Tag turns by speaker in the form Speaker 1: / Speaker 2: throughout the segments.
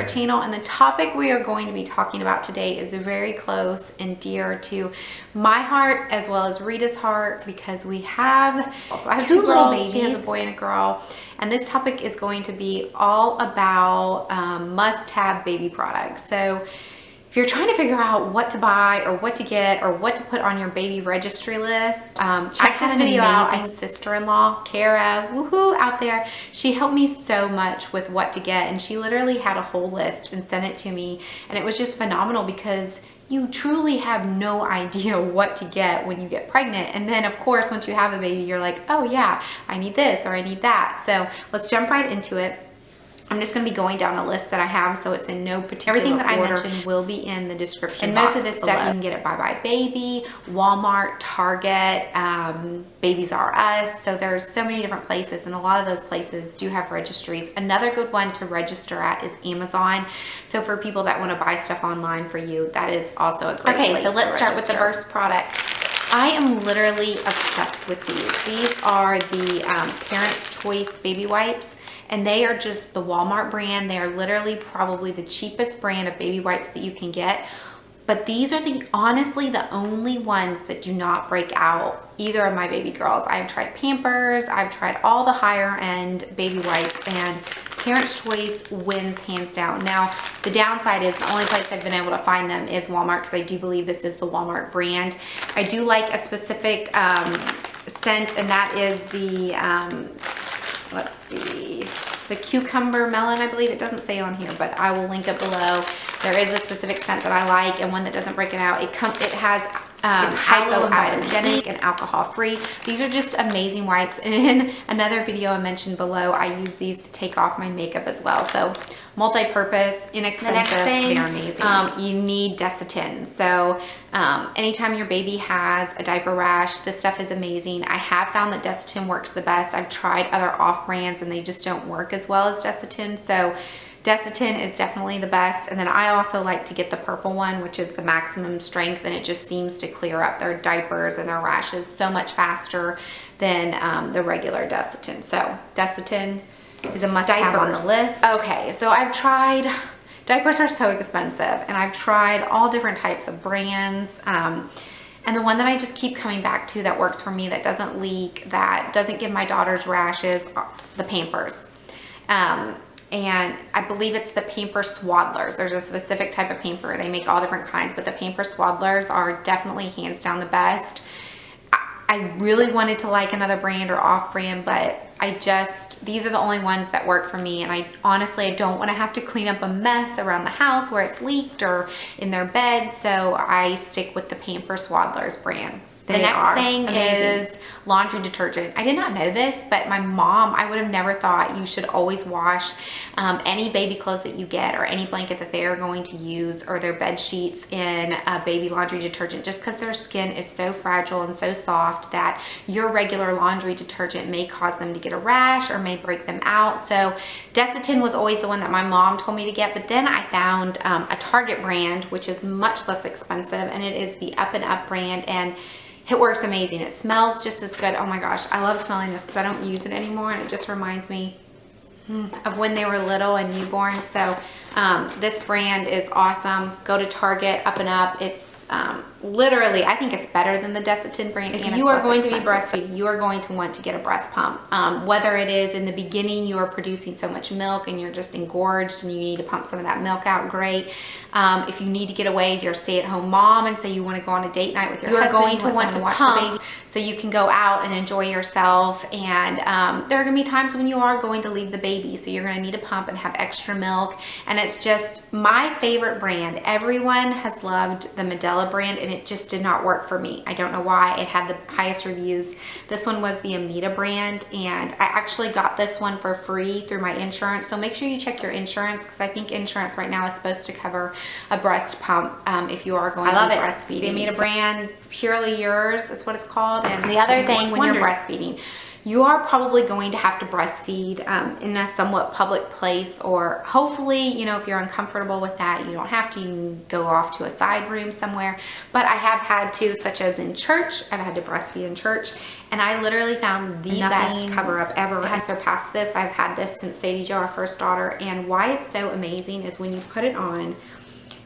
Speaker 1: our channel, and the topic we are going to be talking about today is very close and dear to my heart as well as Rita's heart, because we have two little babies. She has a boy and a girl, and this topic is going to be all about must-have baby products. So if you're trying to figure out what to buy or what to get or what to put on your baby registry list, check this video out. My sister-in-law, Kara, woohoo, out there. She helped me so much with what to get, and she literally had a whole list and sent it to me, and it was just phenomenal because you truly have no idea what to get when you get pregnant. And then of course, once you have a baby, you're like, oh yeah, I need this or I need that. So let's jump right into it. I'm just going to be going down a list that I have, so it's in no particular order. Everything that I mentioned will be in the description box. And most of this stuff you can get at Bye Bye Baby, Walmart, Target, Babies R Us. So there's so many different places, and a lot of those places do have registries. Another good one to register at is Amazon. So for people that want to buy stuff online for you, that is also a great place to register. Okay, so let's start with the first product. I am literally obsessed with these. These are the Parents' Choice baby wipes. And they are just the Walmart brand. They are literally probably the cheapest brand of baby wipes that you can get. But these are honestly the only ones that do not break out either of my baby girls. I've tried Pampers, I've tried all the higher end baby wipes, and Parents' Choice wins hands down. Now, the downside is the only place I've been able to find them is Walmart, because I do believe this is the Walmart brand. I do like a specific scent, and that is the, let's see, the cucumber melon, I believe. It doesn't say on here, but I will link it below. There is a specific scent that I like, and one that doesn't break it out. It has it's hypoallergenic and alcohol free. These are just amazing wipes. And in another video I mentioned below, I use these to take off my makeup as well. So multi-purpose, inexpensive. The next thing, they're amazing. You need Desitin. So anytime your baby has a diaper rash, this stuff is amazing. I have found that Desitin works the best. I've tried other off brands and they just don't work as well as Desitin. So Desitin is definitely the best. And then I also like to get the purple one, which is the maximum strength, and it just seems to clear up their diapers and their rashes so much faster than the regular Desitin. So Desitin is a must-have on the list. Okay, so I've tried, diapers are so expensive, and I've tried all different types of brands. And the one that I just keep coming back to that works for me, that doesn't leak, that doesn't give my daughters rashes, the Pampers. And I believe it's the Pamper Swaddlers. There's a specific type of Pamper. They make all different kinds, but the Pamper Swaddlers are definitely hands down the best. I really wanted to like another brand or off brand, but these are the only ones that work for me. And I don't want to have to clean up a mess around the house where it's leaked or in their bed. So I stick with the Pamper Swaddlers brand. The next thing is laundry detergent. I did not know this, but my mom, I would have never thought you should always wash any baby clothes that you get or any blanket that they are going to use or their bed sheets in baby laundry detergent, just because their skin is so fragile and so soft that your regular laundry detergent may cause them to get a rash or may break them out. So Desitin was always the one that my mom told me to get, but then I found a Target brand, which is much less expensive, and it is the Up and Up brand, and it works amazing. It smells just as good. Oh my gosh, I love smelling this because I don't use it anymore, and it just reminds me of when they were little and newborn. So this brand is awesome. Go to Target, Up and Up. It's literally, I think it's better than the Desitin brand. If you are going to be breastfeeding, you are going to want to get a breast pump. Whether it is in the beginning, you are producing so much milk and you're just engorged and you need to pump some of that milk out, great. If you need to get away, you're a stay-at-home mom and say you want to go on a date night with your husband, you are going to want to watch the baby, so you can go out and enjoy yourself. And there are going to be times when you are going to leave the baby, so you're going to need a pump and have extra milk. And it's just my favorite brand. Everyone has loved the Medela brand, and it just did not work for me. I don't know why. It had the highest reviews. This one was the Amita brand, and I actually got this one for free through my insurance. So make sure you check your insurance, because I think insurance right now is supposed to cover a breast pump if you are going to be breastfeeding. The Amita brand, Purely Yours is what it's called. And the other thing when you're breastfeeding, you are probably going to have to breastfeed in a somewhat public place, or hopefully, you know, if you're uncomfortable with that, you don't have to. You can go off to a side room somewhere. But I have had to, such as in church. I've had to breastfeed in church, and I literally found the best cover up ever. Has surpassed this. I've had this since Sadie Jo, our first daughter, and why it's so amazing is when you put it on,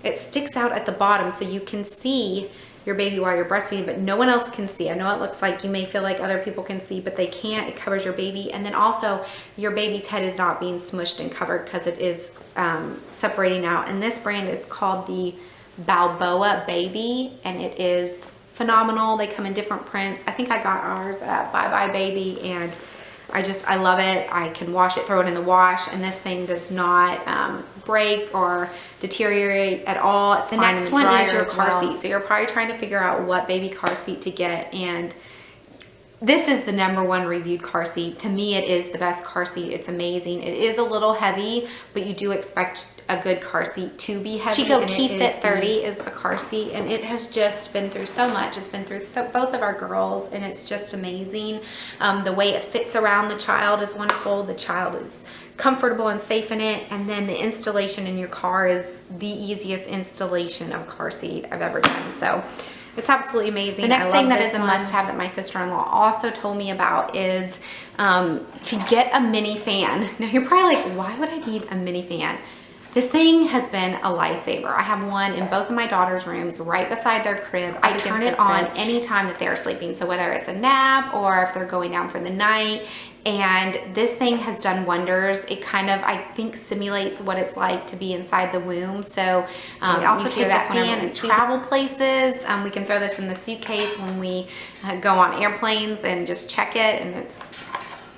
Speaker 1: it sticks out at the bottom so you can see your baby while you're breastfeeding, but no one else can see. I know it looks like you may feel like other people can see, but they can't. It covers your baby, and then also your baby's head is not being smushed and covered because it is separating out. And this brand is called the Balboa Baby, and it is phenomenal. They come in different prints. I think I got ours at Bye Bye Baby, and I love it. I can wash it, throw it in the wash, and this thing does not break or deteriorate at all. It's fine. The next one is your car seat. So you're probably trying to figure out what baby car seat to get, and this is the #1 reviewed car seat. To me, it is the best car seat. It's amazing. It is a little heavy, but you do expect a good car seat to be heavy. Chico Key Fit 30 is the car seat, and it has just been through so much. It's been through both of our girls, and it's just amazing. The way it fits around the child is wonderful. The child is comfortable and safe in it, and then the installation in your car is the easiest installation of a car seat I've ever done. So it's absolutely amazing. The next thing that is a must-have that my sister-in-law also told me about is to get a mini fan. Now you're probably like, why would I need a mini fan? This thing has been a lifesaver. I have one in both of my daughter's rooms right beside their crib. I turn it on anytime that they're sleeping. So whether it's a nap or if they're going down for the night, and this thing has done wonders. It kind of, I think, simulates what it's like to be inside the womb. So we also take this whenever we travel places. We can throw this in the suitcase when we go on airplanes and just check it, and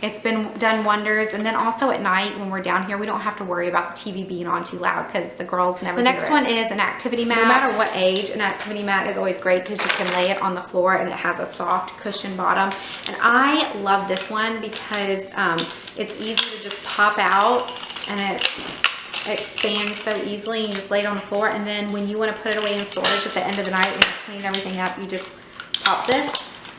Speaker 1: it's been done wonders. And then also at night when we're down here, we don't have to worry about the TV being on too loud because the girls never. The next one is an activity mat. No matter what age, an activity mat is always great because you can lay it on the floor and it has a soft cushion bottom. And I love this one because it's easy to just pop out, and it expands so easily. You just lay it on the floor, and then when you want to put it away in storage at the end of the night when you clean everything up, you just pop this,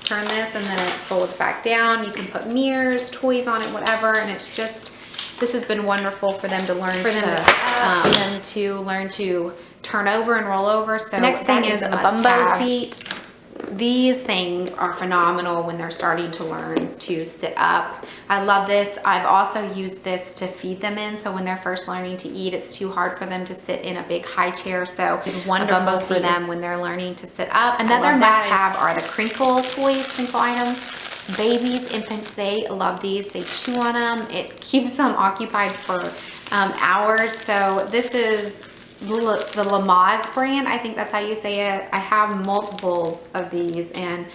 Speaker 1: turn this, and then it folds back down. You can put mirrors, toys on it, whatever, and it's just, this has been wonderful for them to learn to learn to turn over and roll over. So the next thing is a bumbo seat. These things are phenomenal when they're starting to learn to sit up. I love this. I've also used this to feed them in. So when they're first learning to eat, it's too hard for them to sit in a big high chair. So it's wonderful for them when they're learning to sit up. Another must-have are the crinkle toys, crinkle items. Babies, infants, they love these. They chew on them. It keeps them occupied for hours. So this is the Lamaze brand. I think that's how you say it. I have multiples of these, and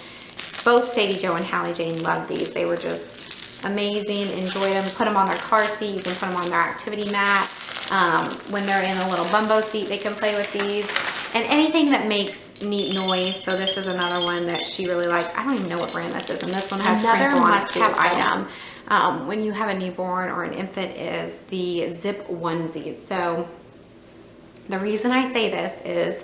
Speaker 1: both Sadie Jo and Hallie Jane loved these. They were just amazing, enjoyed them. Put them on their car seat. You can put them on their activity mat. When they're in a little bumbo seat, they can play with these. And anything that makes neat noise. So this is another one that she really liked. I don't even know what brand this is, and this one has another must-have item when you have a newborn or an infant is the zip onesies. So the reason I say this is,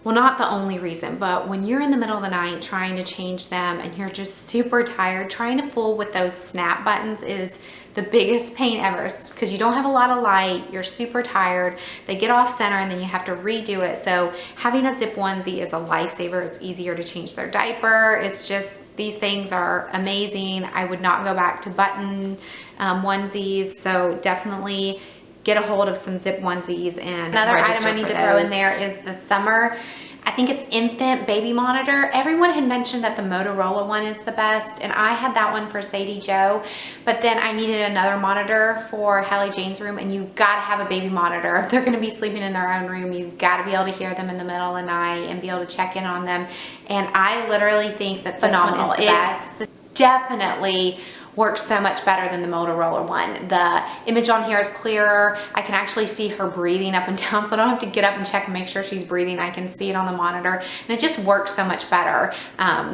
Speaker 1: well, not the only reason, but when you're in the middle of the night trying to change them and you're just super tired, trying to fool with those snap buttons is the biggest pain ever because you don't have a lot of light, you're super tired, they get off center, and then you have to redo it. So having a zip onesie is a lifesaver. It's easier to change their diaper. It's just, these things are amazing. I would not go back to button onesies. So definitely get a hold of some zip onesies. And another item I need to throw in there is the summer, I think it's infant baby monitor. Everyone had mentioned that the Motorola one is the best, and I had that one for Sadie Jo, but then I needed another monitor for Hallie Jane's room, and you've got to have a baby monitor. If they're going to be sleeping in their own room, you've got to be able to hear them in the middle of the night and be able to check in on them. And I literally think that this one is the best. Definitely works so much better than the Motorola one. The image on here is clearer. I can actually see her breathing up and down, so I don't have to get up and check and make sure she's breathing. I can see it on the monitor, and it just works so much better.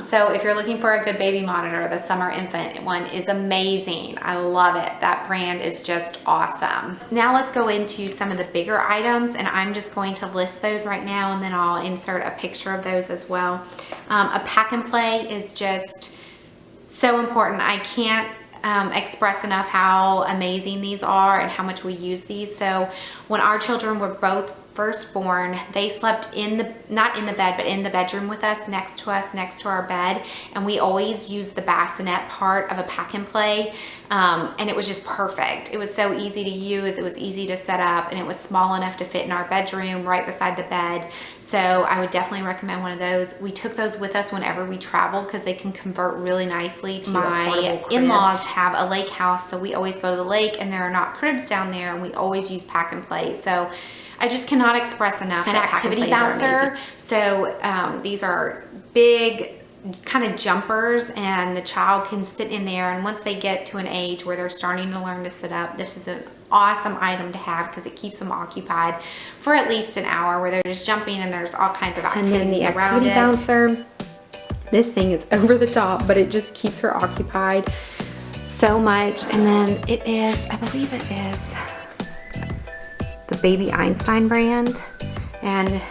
Speaker 1: So if you're looking for a good baby monitor, the summer infant one is amazing. I love it. That brand is just awesome. Now let's go into some of the bigger items, and I'm just going to list those right now, and then I'll insert a picture of those as well. A pack and play is just so important. I can't express enough how amazing these are and how much we use these. So when our children were both first born, they slept not in the bed, but in the bedroom with us, next to our bed. And we always used the bassinet part of a pack and play. And it was just perfect. It was so easy to use. It was easy to set up, and it was small enough to fit in our bedroom right beside the bed. So I would definitely recommend one of those. We took those with us whenever we traveled because they can convert really nicely to my in-laws have a lake house. So we always go to the lake and there are not cribs down there, and we always use pack and play. So I just cannot express enough an activity bouncer. So these are big kind of jumpers, and the child can sit in there, and once they get to an age where they're starting to learn to sit up, this is an awesome item to have because it keeps them occupied for at least an hour where they're just jumping, and there's all kinds of activities around it. And then the activity bouncer, this thing is over the top, but it just keeps her occupied so much. And then it is, I believe it is the Baby Einstein brand, and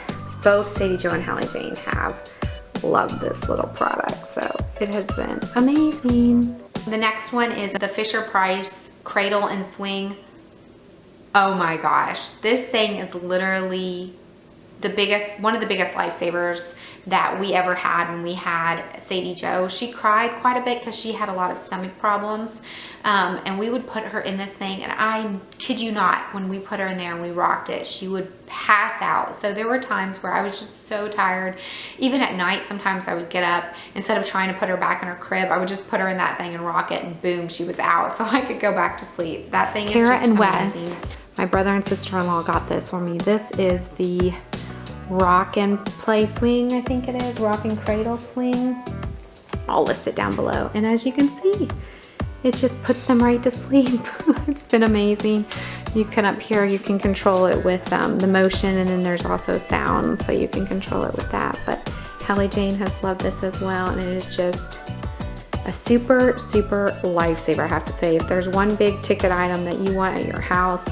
Speaker 1: both Sadie Jo and Hallie Jane have loved this little product, so it has been amazing. The next one is the Fisher-Price Cradle and Swing. Oh my gosh, this thing is literally one of the biggest lifesavers that we ever had when we had Sadie Jo. She cried quite a bit because she had a lot of stomach problems, and we would put her in this thing, and I kid you not, when we put her in there and we rocked it, she would pass out. So there were times where I was just so tired. Even at night, sometimes I would get up, instead of trying to put her back in her crib, I would just put her in that thing and rock it, and boom, she was out, so I could go back to sleep. That thing is just amazing. Kara and Wes, my brother and sister-in-law, got this for me. This is the Rock and Play Swing, I think it is, Rock and Cradle Swing. I'll list it down below. And as you can see, it just puts them right to sleep. It's been amazing. You can, up here, you can control it with the motion, and then there's also sound, so you can control it with that. But Hallie Jane has loved this as well, and it is just a super, super lifesaver, I have to say. If there's one big ticket item that you want at your house,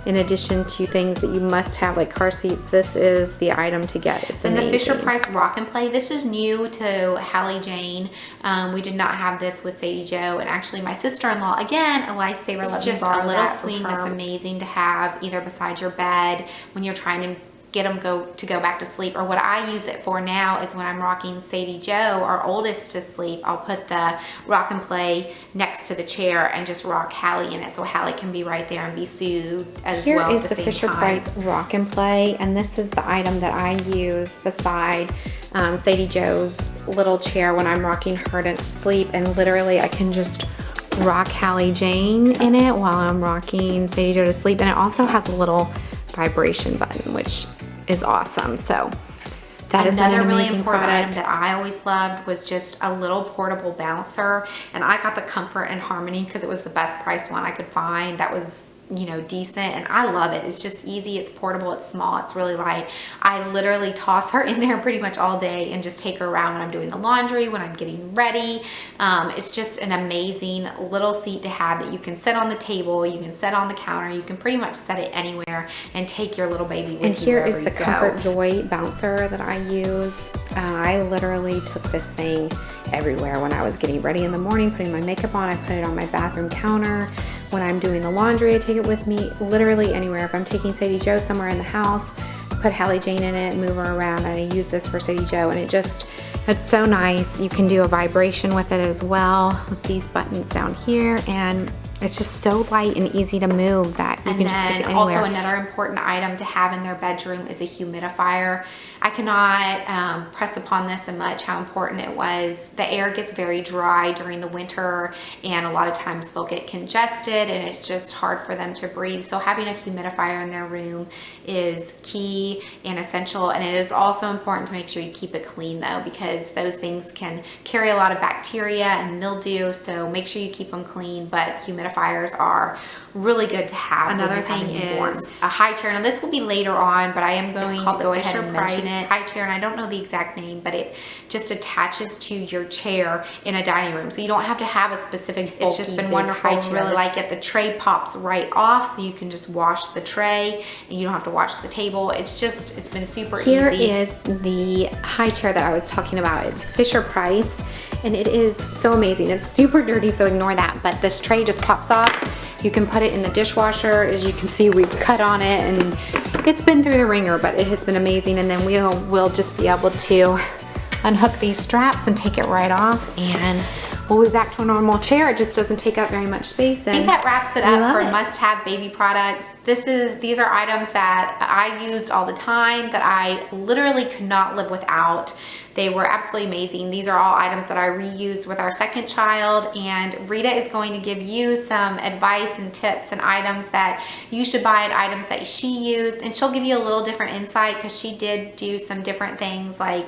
Speaker 1: in addition to things that you must have like car seats, this is the item to get. It's amazing. And the Fisher-Price Rock and Play, this is new to Hallie Jane. We did not have this with Sadie Jo, and actually my sister-in-law, again, a lifesaver. It's just a little swing that's amazing to have either beside your bed when you're trying to get them to go back to sleep. Or what I use it for now is when I'm rocking Sadie Jo, our oldest, to sleep, I'll put the Rock and Play next to the chair and just rock Hallie in it, so Hallie can be right there and be soothed as well at the same time. Here is the Fisher-Price Rock and Play, and this is the item that I use beside Sadie Jo's little chair when I'm rocking her to sleep, and literally I can just rock Hallie Jane in it while I'm rocking Sadie Jo to sleep. And it also has a little vibration button, which is awesome. So that is another really important item that I always loved, was just a little portable bouncer. And I got the Comfort and Harmony because it was the best priced one I could find that was, you know, decent, and I love it. It's just easy, it's portable, it's small, it's really light. I literally toss her in there pretty much all day and just take her around when I'm doing the laundry, when I'm getting ready. It's just an amazing little seat to have that you can set on the table, you can set on the counter, you can pretty much set it anywhere and take your little baby with you. And here is the Comfort Joy bouncer that I use. I literally took this thing everywhere. When I was getting ready in the morning, putting my makeup on, I put it on my bathroom counter. When I'm doing the laundry, I take it with me literally anywhere. If I'm taking Sadie Jo somewhere in the house, put Hallie Jane in it, move her around, and I use this for Sadie Jo, and it's so nice. You can do a vibration with it as well, with these buttons down here, and it's just so light and easy to move that you can just take it anywhere. Also, another important item to have in their bedroom is a humidifier. I cannot press upon this so much how important it was. The air gets very dry during the winter, and a lot of times they'll get congested, and it's just hard for them to breathe. So having a humidifier in their room is key and essential. And it is also important to make sure you keep it clean though, because those things can carry a lot of bacteria and mildew. So make sure you keep them clean, but humidifiers are really good to have. Another thing is a high chair. Now this will be later on, but I am going to go ahead and mention it. High chair, and I don't know the exact name, but it just attaches to your chair in a dining room. So you don't have to have a specific, it's just been wonderful. I really like it. The tray pops right off, so you can just wash the tray and you don't have to wash the table. It's been super easy. Here is the high chair that I was talking about. It's Fisher-Price, and it is so amazing. It's super dirty, so ignore that, but this tray just pops off. You can put it in the dishwasher. As you can see, we've cut on it and it's been through the ringer, but it has been amazing. And then we'll just be able to unhook these straps and take it right off, and we'll be back to a normal chair. It just doesn't take up very much space. I think that wraps it up for must-have baby products. These are items that I used all the time, that I literally could not live without. They were absolutely amazing. These are all items that I reused with our second child, and Rita is going to give you some advice and tips and items that you should buy and items that she used, and she'll give you a little different insight because she did do some different things like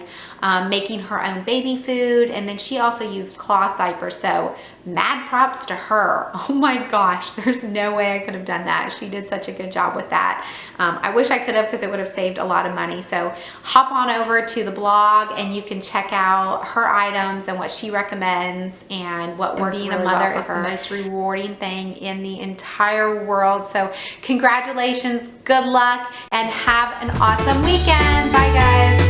Speaker 1: making her own baby food, and then she also used cloth diapers, so mad props to her. Oh my gosh, there's no way I could have done that. She did such a good job with that. I wish I could have, because it would have saved a lot of money. So hop on over to the blog and you can check out her items and what she recommends, and what works being really a mother is the most rewarding thing in the entire world. So congratulations, good luck, and have an awesome weekend. Bye guys.